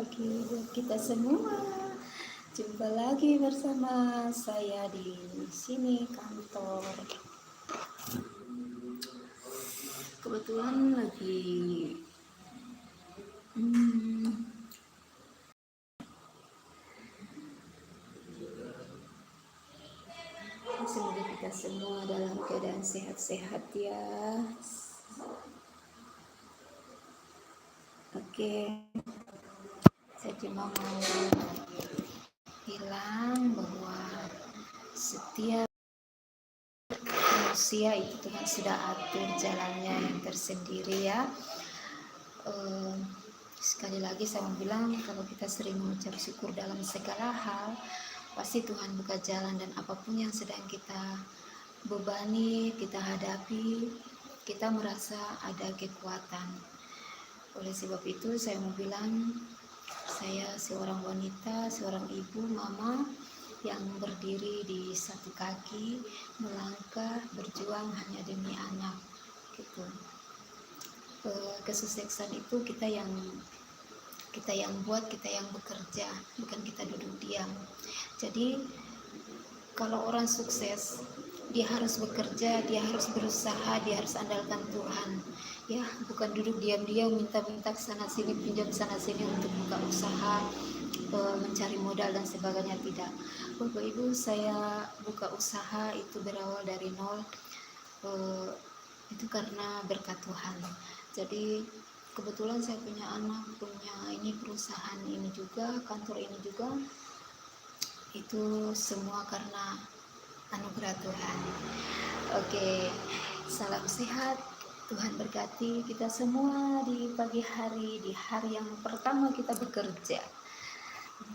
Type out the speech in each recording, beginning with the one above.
pagi buat kita semua. Jumpa lagi bersama saya di sini kantor. Kebetulan lagi semoga kita semua dalam keadaan sehat-sehat ya. Oke, saya cuma mau bilang bahwa setiap manusia itu Tuhan sudah atur jalannya yang tersendiri ya. Sekali lagi saya mau bilang, kalau kita sering mengucap syukur dalam segala hal, pasti Tuhan buka jalan, dan apapun yang sedang kita bebani, kita hadapi, kita merasa ada kekuatan. Oleh sebab itu saya mau bilang, saya seorang wanita, seorang ibu, mama yang berdiri di satu kaki, melangkah, berjuang hanya demi anak gitu. Kesuksesan itu kita yang buat, kita yang bekerja, bukan kita duduk diam. Jadi kalau orang sukses, dia harus bekerja, dia harus berusaha, dia harus andalkan Tuhan ya, bukan duduk diam-diam minta-minta sana sini, pinjam sana sini untuk buka usaha, mencari modal dan sebagainya. Tidak, Bapak Ibu, saya buka usaha itu berawal dari nol, itu karena berkat Tuhan. Jadi kebetulan saya punya anak, punya ini perusahaan ini juga, kantor ini juga, itu semua karena anugerah Tuhan. Oke, salam sehat, Tuhan berkati kita semua di pagi hari, di hari yang pertama kita bekerja.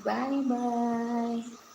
Bye bye.